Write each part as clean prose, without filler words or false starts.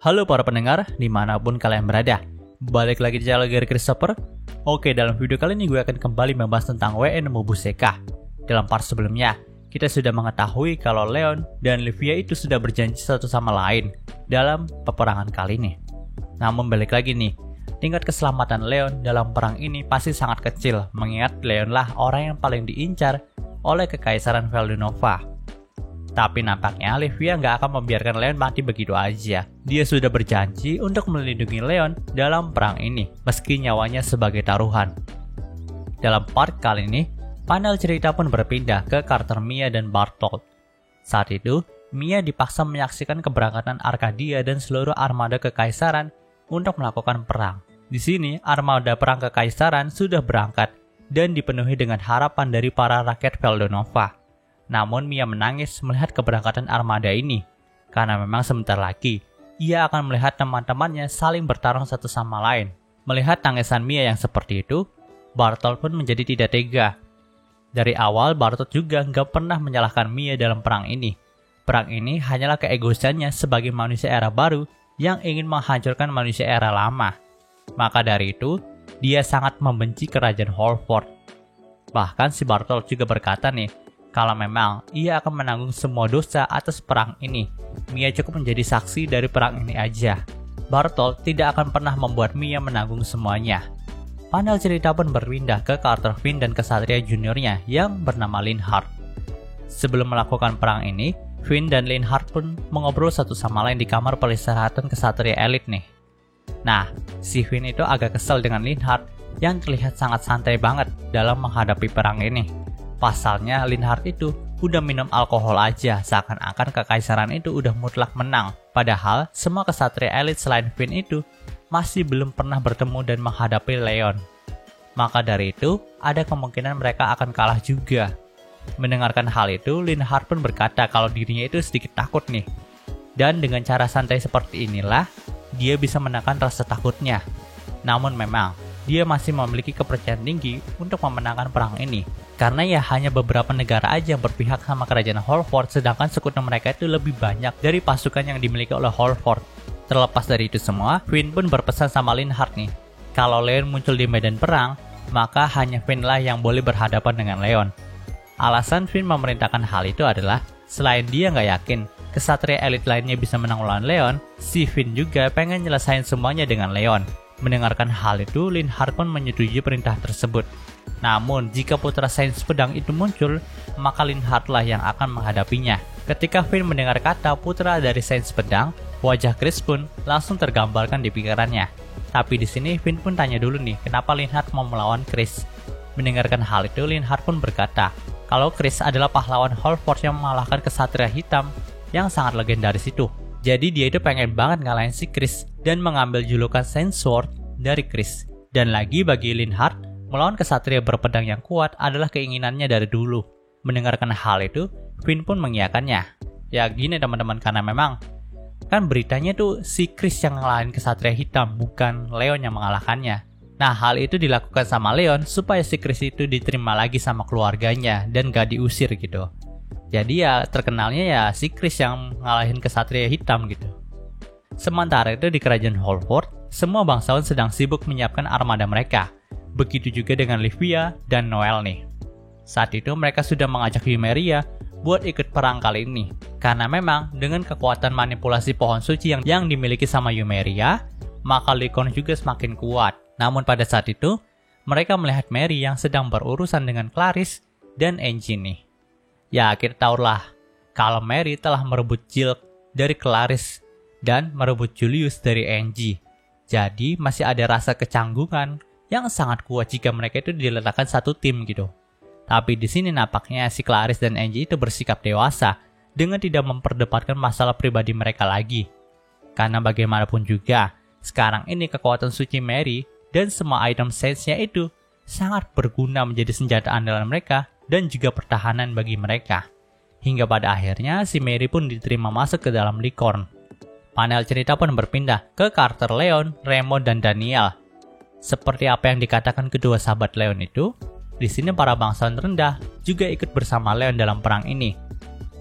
Halo para pendengar, dimanapun kalian berada. Balik lagi di channel Gary Christopher. Oke, dalam video kali ini gue akan kembali membahas tentang WN Mobuseka. Dalam part sebelumnya, kita sudah mengetahui kalau Leon dan Livia itu sudah berjanji satu sama lain dalam peperangan kali ini. Namun balik lagi nih, tingkat keselamatan Leon dalam perang ini pasti sangat kecil, mengingat Leon lah orang yang paling diincar oleh Kekaisaran Veldunova. Tapi nampaknya Livia nggak akan membiarkan Leon mati begitu aja. Dia sudah berjanji untuk melindungi Leon dalam perang ini, meski nyawanya sebagai taruhan. Dalam part kali ini, panel cerita pun berpindah ke karakter Mia dan Bartolt. Saat itu, Mia dipaksa menyaksikan keberangkatan Arcadia dan seluruh armada Kekaisaran untuk melakukan perang. Di sini, armada perang Kekaisaran sudah berangkat dan dipenuhi dengan harapan dari para rakyat Veldunova. Namun Mia menangis melihat keberangkatan armada ini, karena memang sebentar lagi ia akan melihat teman-temannya saling bertarung satu sama lain. Melihat tangisan Mia yang seperti itu, Bartolt pun menjadi tidak tega. Dari awal Bartolt juga nggak pernah menyalahkan Mia dalam perang ini. Perang ini hanyalah keegoisannya sebagai manusia era baru yang ingin menghancurkan manusia era lama. Maka dari itu, dia sangat membenci kerajaan Holford. Bahkan si Bartolt juga berkata nih, kalau memang ia akan menanggung semua dosa atas perang ini, Mia cukup menjadi saksi dari perang ini aja. Bartolt tidak akan pernah membuat Mia menanggung semuanya. Panel cerita pun berpindah ke karakter Finn dan kesatria juniornya yang bernama Linhardt. Sebelum melakukan perang ini, Finn dan Linhardt pun mengobrol satu sama lain di kamar peristirahatan kesatria elit nih. Nah, si Finn itu agak kesal dengan Linhardt yang terlihat sangat santai banget dalam menghadapi perang ini. Pasalnya Linhardt itu udah minum alkohol aja, seakan-akan Kekaisaran itu udah mutlak menang. Padahal semua kesatria elit selain Finn itu masih belum pernah bertemu dan menghadapi Leon. Maka dari itu, ada kemungkinan mereka akan kalah juga. Mendengarkan hal itu, Linhardt pun berkata kalau dirinya itu sedikit takut nih. Dan dengan cara santai seperti inilah, dia bisa menekan rasa takutnya. Namun memang, dia masih memiliki kepercayaan tinggi untuk memenangkan perang ini. Karena ya hanya beberapa negara aja yang berpihak sama kerajaan Holford, sedangkan sekutu mereka itu lebih banyak dari pasukan yang dimiliki oleh Holford. Terlepas dari itu semua, Finn pun berpesan sama Linhardt nih, kalau Leon muncul di medan perang, maka hanya Finn lah yang boleh berhadapan dengan Leon. Alasan Finn memerintahkan hal itu adalah, selain dia nggak yakin kesatria elit lainnya bisa menang lawan Leon, si Finn juga pengen nyelesain semuanya dengan Leon. Mendengarkan hal itu, Linhardt pun menyetujui perintah tersebut. Namun, jika putra sains pedang itu muncul, maka Linhardt lah yang akan menghadapinya. Ketika Finn mendengar kata putra dari sains pedang, wajah Chris pun langsung tergambarkan di pikirannya. Tapi di sini Finn pun tanya dulu nih, kenapa Linhardt mau melawan Chris? Mendengarkan hal itu, Linhardt pun berkata, kalau Chris adalah pahlawan Holford yang mengalahkan kesatria hitam yang sangat legendaris itu. Jadi dia itu pengen banget ngalahin si Chris dan mengambil julukan Saint Sword dari Chris. Dan lagi bagi Linhardt, melawan kesatria berpedang yang kuat adalah keinginannya dari dulu. Mendengarkan hal itu, Finn pun mengiyakannya. Ya gini teman-teman, karena memang kan beritanya tuh si Chris yang ngalahin kesatria hitam, bukan Leon yang mengalahkannya. Nah, hal itu dilakukan sama Leon supaya si Chris itu diterima lagi sama keluarganya dan gak diusir gitu. Jadi ya terkenalnya ya si Chris yang ngalahin kesatria hitam gitu. Sementara itu di kerajaan Holford, semua bangsawan sedang sibuk menyiapkan armada mereka. Begitu juga dengan Livia dan Noel nih. Saat itu mereka sudah mengajak Yumeria buat ikut perang kali ini. Karena memang dengan kekuatan manipulasi pohon suci yang dimiliki sama Yumeria, maka Lycaon juga semakin kuat. Namun pada saat itu, mereka melihat Mary yang sedang berurusan dengan Clarisse dan Angie nih. Ya kita tahulah kalau Mary telah merebut Jill dari Clarisse dan merebut Julius dari Angie. Jadi masih ada rasa kecanggungan yang sangat kuat jika mereka itu diletakkan satu tim gitu. Tapi di sini nampaknya si Clarisse dan Angie itu bersikap dewasa dengan tidak memperdebatkan masalah pribadi mereka lagi. Karena bagaimanapun juga, sekarang ini kekuatan suci Mary dan semua item sense-nya itu sangat berguna menjadi senjata andalan mereka dan juga pertahanan bagi mereka. Hingga pada akhirnya si Mary pun diterima masuk ke dalam Lycaon. Panel cerita pun berpindah ke karakter Leon, Remo, dan Daniel. Seperti apa yang dikatakan kedua sahabat Leon itu, di sini para bangsawan rendah juga ikut bersama Leon dalam perang ini.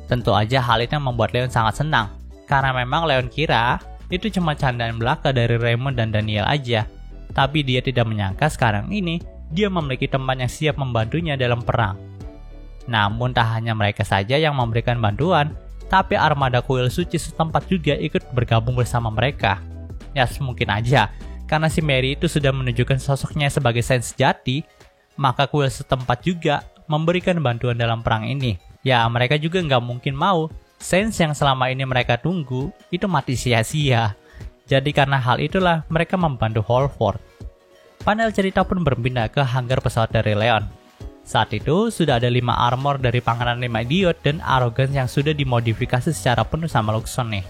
Tentu aja hal itu membuat Leon sangat senang, karena memang Leon kira itu cuma candaan belaka dari Raymond dan Daniel aja. Tapi dia tidak menyangka sekarang ini dia memiliki teman yang siap membantunya dalam perang. Namun tak hanya mereka saja yang memberikan bantuan, tapi armada kuil suci setempat juga ikut bergabung bersama mereka. Ya mungkin aja, karena si Mary itu sudah menunjukkan sosoknya sebagai sains sejati, maka kuil setempat juga memberikan bantuan dalam perang ini. Ya mereka juga nggak mungkin mau sains yang selama ini mereka tunggu itu mati sia-sia. Jadi karena hal itulah mereka membantu Halford. Panel cerita pun berpindah ke hanggar pesawat dari Leon. Saat itu sudah ada 5 armor dari Pangeran 5 Idiot dan Arrogance yang sudah dimodifikasi secara penuh sama Luxon nih.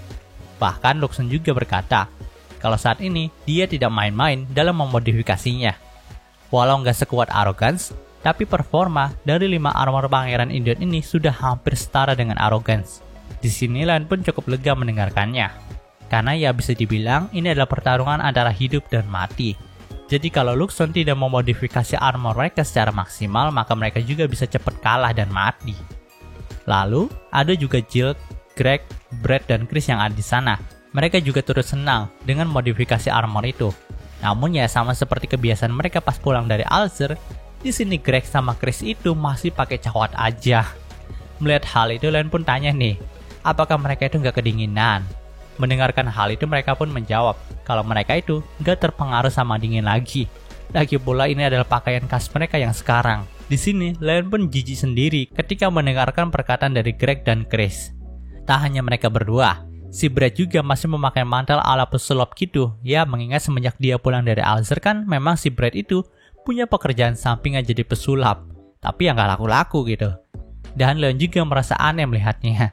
Bahkan Luxon juga berkata kalau saat ini dia tidak main-main dalam memodifikasinya. Walau nggak sekuat Arrogance, tapi performa dari 5 armor Pangeran Idiot ini sudah hampir setara dengan Arrogance. Di sini Leon pun cukup lega mendengarkannya. Karena ya bisa dibilang ini adalah pertarungan antara hidup dan mati. Jadi kalau Luxon tidak memodifikasi armor mereka secara maksimal, maka mereka juga bisa cepat kalah dan mati. Lalu ada juga Jill, Greg, Brad, dan Chris yang ada di sana. Mereka juga turut senang dengan modifikasi armor itu. Namun ya sama seperti kebiasaan mereka pas pulang dari Alzer, di sini Greg sama Chris itu masih pakai cawat aja. Melihat hal itu, Leon pun tanya nih, apakah mereka itu nggak kedinginan? Mendengarkan hal itu mereka pun menjawab kalau mereka itu nggak terpengaruh sama dingin lagi. Lagi pula ini adalah pakaian khas mereka yang sekarang. Di sini Leon pun jijik sendiri ketika mendengarkan perkataan dari Greg dan Chris. Tak hanya mereka berdua, si Brad juga masih memakai mantel ala pesulap gitu. Ya mengingat semenjak dia pulang dari Alzer kan memang si Brad itu punya pekerjaan sampingan jadi pesulap. Tapi yang nggak laku-laku gitu. Dan Leon juga merasa aneh melihatnya.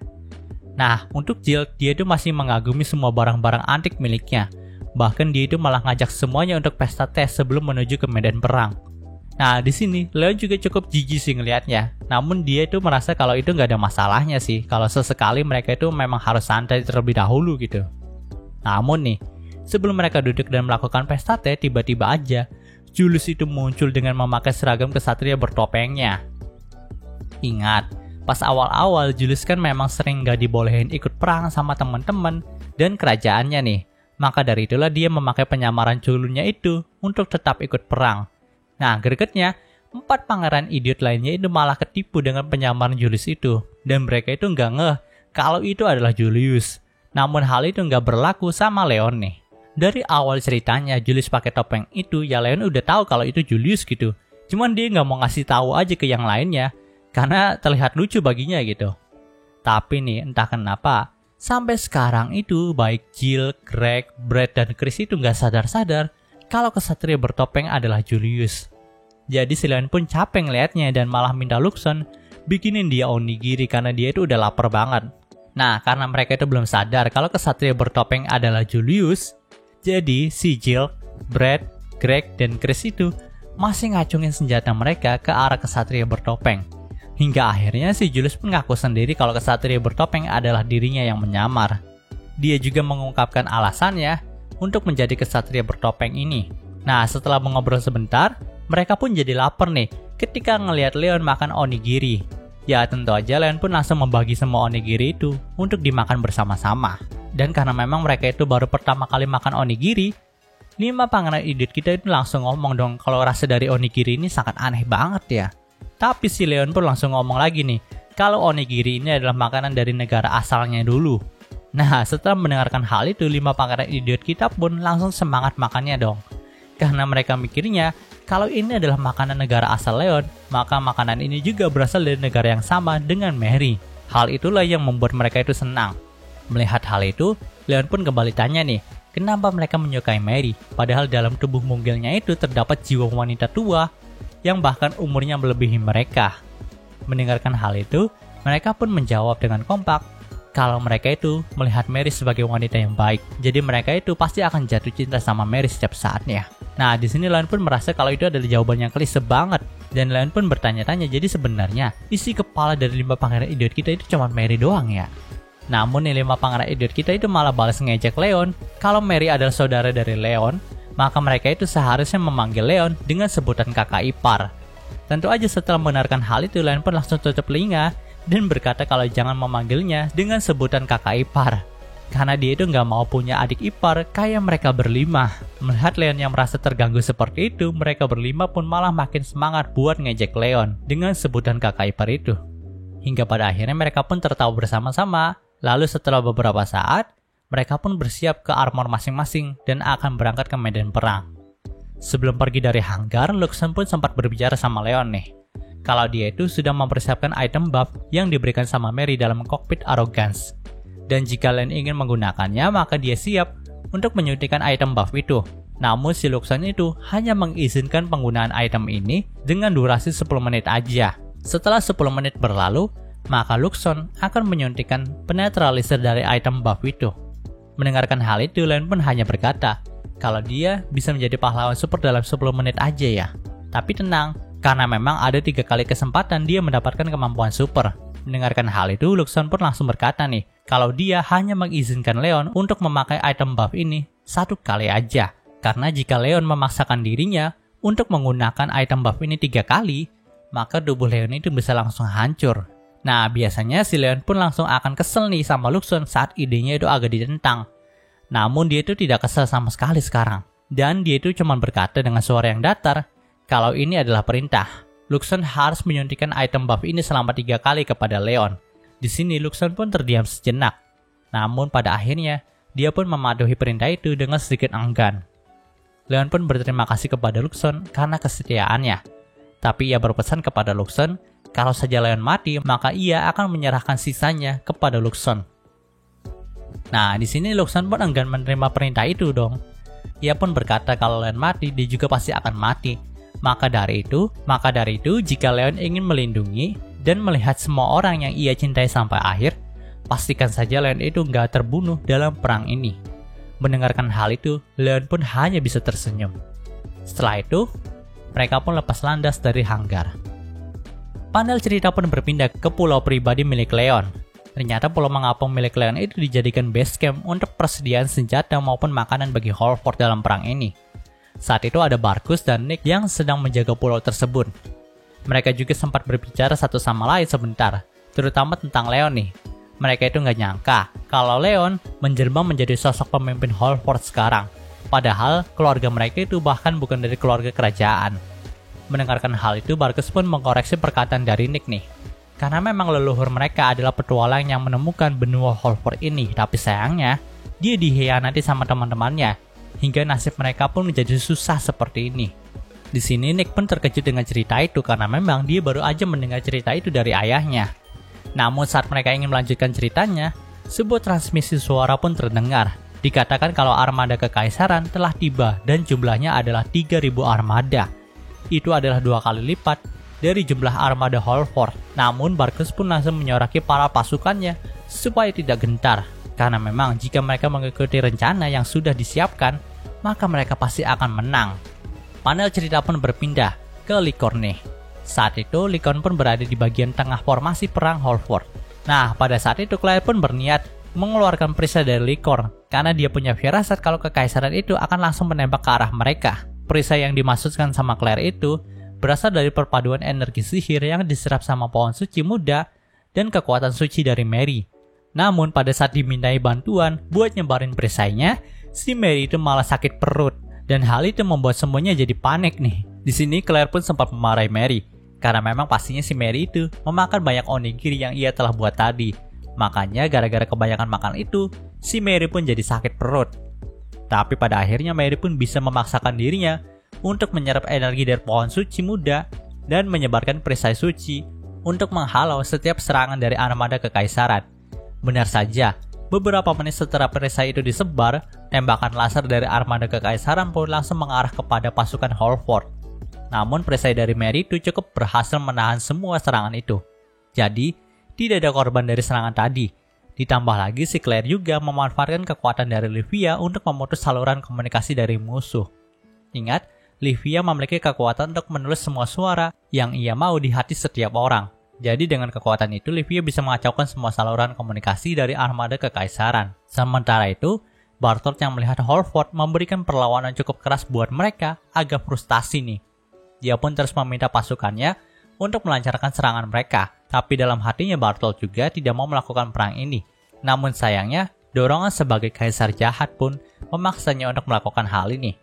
Nah, untuk Jill, dia itu masih mengagumi semua barang-barang antik miliknya. Bahkan dia itu malah ngajak semuanya untuk pesta tes sebelum menuju ke medan perang. Nah, di sini Leon juga cukup jijik sih ngelihatnya. Namun dia itu merasa kalau itu nggak ada masalahnya sih. Kalau sesekali mereka itu memang harus santai terlebih dahulu gitu. Namun nih, sebelum mereka duduk dan melakukan pesta teh, tiba-tiba aja Julius itu muncul dengan memakai seragam kesatria bertopengnya. Ingat, pas awal-awal Julius kan memang sering gak dibolehin ikut perang sama teman-teman dan kerajaannya nih. Maka dari itulah dia memakai penyamaran culunnya itu untuk tetap ikut perang. Nah, gregetnya 4 pangeran idiot lainnya itu malah ketipu dengan penyamaran Julius itu. Dan mereka itu nggak ngeh kalau itu adalah Julius. Namun hal itu nggak berlaku sama Leon nih. Dari awal ceritanya Julius pakai topeng itu, ya Leon udah tahu kalau itu Julius gitu. Cuman dia nggak mau ngasih tahu aja ke yang lainnya karena terlihat lucu baginya gitu. Tapi nih entah kenapa sampai sekarang itu baik Jill, Greg, Brad, dan Chris itu nggak sadar-sadar kalau kesatria bertopeng adalah Julius. Jadi si Leon pun capek ngeliatnya dan malah minta Luxon bikinin dia onigiri karena dia itu udah lapar banget. Nah, karena mereka itu belum sadar kalau kesatria bertopeng adalah Julius, jadi si Jill, Brad, Greg, dan Chris itu masih ngacungin senjata mereka ke arah kesatria bertopeng. Hingga akhirnya si Julius pun ngaku sendiri kalau kesatria bertopeng adalah dirinya yang menyamar. Dia juga mengungkapkan alasannya untuk menjadi kesatria bertopeng ini. Nah, setelah mengobrol sebentar, mereka pun jadi lapar nih ketika ngelihat Leon makan onigiri. Ya tentu aja Leon pun langsung membagi semua onigiri itu untuk dimakan bersama-sama. Dan karena memang mereka itu baru pertama kali makan onigiri, 5 pangeran idiot kita itu langsung ngomong dong kalau rasa dari onigiri ini sangat aneh banget ya. Tapi si Leon pun langsung ngomong lagi nih, kalau onigiri ini adalah makanan dari negara asalnya dulu. Nah, setelah mendengarkan hal itu, 5 pangeran idiot kita pun langsung semangat makannya dong. Karena mereka mikirnya, kalau ini adalah makanan negara asal Leon, maka makanan ini juga berasal dari negara yang sama dengan Mary. Hal itulah yang membuat mereka itu senang. Melihat hal itu, Leon pun kembali tanya nih, kenapa mereka menyukai Mary? Padahal dalam tubuh mungilnya itu terdapat jiwa wanita tua yang bahkan umurnya melebihi mereka. Mendengarkan hal itu, mereka pun menjawab dengan kompak kalau mereka itu melihat Mary sebagai wanita yang baik. Jadi mereka itu pasti akan jatuh cinta sama Mary setiap saatnya. Nah, di sini Leon pun merasa kalau itu adalah jawaban yang klise banget. Dan Leon pun bertanya-tanya, jadi sebenarnya isi kepala dari 5 pangeran idiot kita itu cuma Mary doang ya? Namun nih 5 pangeran idiot kita itu malah balas ngejek Leon kalau Mary adalah saudara dari Leon, maka mereka itu seharusnya memanggil Leon dengan sebutan kakak ipar. Tentu aja setelah mendengarkan hal itu, Leon pun langsung tutup telinga dan berkata kalau jangan memanggilnya dengan sebutan kakak ipar. karena dia itu nggak mau punya adik ipar kayak mereka berlima. Melihat Leon yang merasa terganggu seperti itu, mereka berlima pun malah makin semangat buat ngejek Leon dengan sebutan kakak ipar itu. Hingga pada akhirnya mereka pun tertawa bersama-sama. Lalu setelah beberapa saat, mereka pun bersiap ke armor masing-masing dan akan berangkat ke medan perang. Sebelum pergi dari hanggar, Luxon pun sempat berbicara sama Leon nih, kalau dia itu sudah mempersiapkan item buff yang diberikan sama Mary dalam kokpit Arrogance. Dan jika Leon ingin menggunakannya, maka dia siap untuk menyuntikkan item buff itu. Namun si Luxon itu hanya mengizinkan penggunaan item ini dengan durasi 10 menit aja. Setelah 10 menit berlalu, maka Luxon akan menyuntikkan penetralizer dari item buff itu. Mendengarkan hal itu, Leon pun hanya berkata kalau dia bisa menjadi pahlawan super dalam 10 menit aja ya. Tapi tenang, karena memang ada 3 kali kesempatan dia mendapatkan kemampuan super. Mendengarkan hal itu, Luxon pun langsung berkata nih, kalau dia hanya mengizinkan Leon untuk memakai item buff ini 1 kali aja. Karena jika Leon memaksakan dirinya untuk menggunakan item buff ini 3 kali, maka tubuh Leon itu bisa langsung hancur. Nah, biasanya si Leon pun langsung akan kesel nih sama Luxon saat idenya itu agak ditentang. Namun dia itu tidak kesel sama sekali sekarang. Dan dia itu cuma berkata dengan suara yang datar, kalau ini adalah perintah. Luxon harus menyuntikkan item buff ini selama 3 kali kepada Leon. Di sini Luxon pun terdiam sejenak. Namun pada akhirnya, dia pun mematuhi perintah itu dengan sedikit enggan. Leon pun berterima kasih kepada Luxon karena kesetiaannya. Tapi ia berpesan kepada Luxon, kalau saja Leon mati, maka ia akan menyerahkan sisanya kepada Luxon. Nah, di sini Luxon pun enggan menerima perintah itu dong. Ia pun berkata kalau Leon mati, dia juga pasti akan mati. Maka dari itu, jika Leon ingin melindungi dan melihat semua orang yang ia cintai sampai akhir, pastikan saja Leon itu nggak terbunuh dalam perang ini. Mendengarkan hal itu, Leon pun hanya bisa tersenyum. Setelah itu, mereka pun lepas landas dari hanggar. Panel cerita pun berpindah ke pulau pribadi milik Leon. Ternyata pulau mengapung milik Leon itu dijadikan base camp untuk persediaan senjata maupun makanan bagi Holford dalam perang ini. Saat itu ada Barkus dan Nick yang sedang menjaga pulau tersebut. Mereka juga sempat berbicara satu sama lain sebentar, terutama tentang Leon nih. Mereka itu nggak nyangka kalau Leon menjelma menjadi sosok pemimpin Holford sekarang. Padahal keluarga mereka itu bahkan bukan dari keluarga kerajaan. Mendengarkan hal itu, Barkus pun mengkoreksi perkataan dari Nick nih. Karena memang leluhur mereka adalah petualang yang menemukan benua Holford ini, tapi sayangnya dia dikhianati sama teman-temannya, hingga nasib mereka pun menjadi susah seperti ini. Di sini Nick pun terkejut dengan cerita itu karena memang dia baru aja mendengar cerita itu dari ayahnya. Namun saat mereka ingin melanjutkan ceritanya, sebuah transmisi suara pun terdengar. Dikatakan kalau armada kekaisaran telah tiba dan jumlahnya adalah 3.000 armada. Itu adalah 2 kali lipat dari jumlah armada Holford. Namun Barkus pun langsung menyoraki para pasukannya supaya tidak gentar. Karena memang jika mereka mengikuti rencana yang sudah disiapkan, maka mereka pasti akan menang. Panel cerita pun berpindah ke Licorne. Saat itu Lyconne pun berada di bagian tengah formasi perang Holford. Nah, pada saat itu Claire pun berniat mengeluarkan perisai dari Lycorne karena dia punya firasat kalau kekaisaran itu akan langsung menembak ke arah mereka. Perisai yang dimaksudkan sama Claire itu berasal dari perpaduan energi sihir yang diserap sama pohon suci muda dan kekuatan suci dari Mary. Namun pada saat dimintai bantuan buat nyebarin perisainya, si Mary itu malah sakit perut. Dan hal itu membuat semuanya jadi panik nih. Di sini Claire pun sempat memarahi Mary karena memang pastinya si Mary itu memakan banyak onigiri yang ia telah buat tadi. Makanya gara-gara kebanyakan makan itu, si Mary pun jadi sakit perut. Tapi pada akhirnya Mary pun bisa memaksakan dirinya untuk menyerap energi dari pohon suci muda dan menyebarkan perisai suci untuk menghalau setiap serangan dari armada kekaisaran. Benar saja, beberapa menit setelah perisai itu disebar, tembakan laser dari armada kekaisaran pun langsung mengarah kepada pasukan Holford. Namun perisai dari Mary itu cukup berhasil menahan semua serangan itu. Jadi, tidak ada korban dari serangan tadi. Ditambah lagi si Claire juga memanfaatkan kekuatan dari Livia untuk memutus saluran komunikasi dari musuh. Ingat, Livia memiliki kekuatan untuk menulis semua suara yang ia mau di hati setiap orang. Jadi dengan kekuatan itu, Livia bisa mengacaukan semua saluran komunikasi dari armada kekaisaran. Sementara itu, Bartolt yang melihat Holford memberikan perlawanan cukup keras buat mereka agak frustasi nih. Dia pun terus meminta pasukannya untuk melancarkan serangan mereka. Tapi dalam hatinya Bartolt juga tidak mau melakukan perang ini. Namun sayangnya, dorongan sebagai kaisar jahat pun memaksanya untuk melakukan hal ini.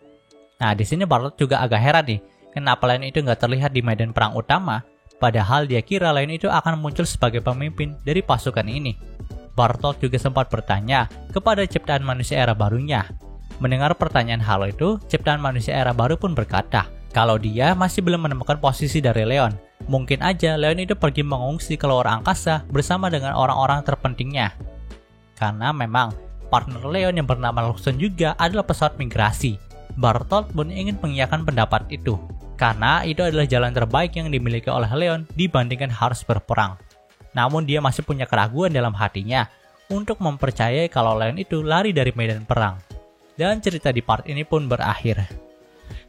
Nah, di sini Bartok juga agak heran nih, kenapa Leon itu nggak terlihat di medan perang utama, padahal dia kira Leon itu akan muncul sebagai pemimpin dari pasukan ini. Bartok juga sempat bertanya kepada ciptaan manusia era barunya. Mendengar pertanyaan hal itu, ciptaan manusia era baru pun berkata, kalau dia masih belum menemukan posisi dari Leon. Mungkin aja Leon itu pergi mengungsi ke luar angkasa bersama dengan orang-orang terpentingnya. Karena memang partner Leon yang bernama Luxon juga adalah pesawat migrasi. Bartok pun ingin mengiyakan pendapat itu, karena itu adalah jalan terbaik yang dimiliki oleh Leon dibandingkan harus berperang. Namun dia masih punya keraguan dalam hatinya untuk mempercayai kalau Leon itu lari dari medan perang. Dan cerita di part ini pun berakhir.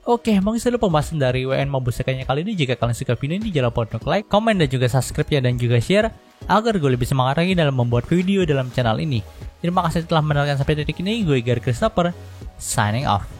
Oke, mungkin itu pembahasan dari WN Mobuseka-nya kali ini. Jika kalian suka video ini, jangan lupa untuk like, komen, dan juga subscribe ya, dan juga share agar gue lebih semangat lagi dalam membuat video dalam channel ini. Terima kasih telah menonton sampai detik ini. Gue Gary Christopher, signing off.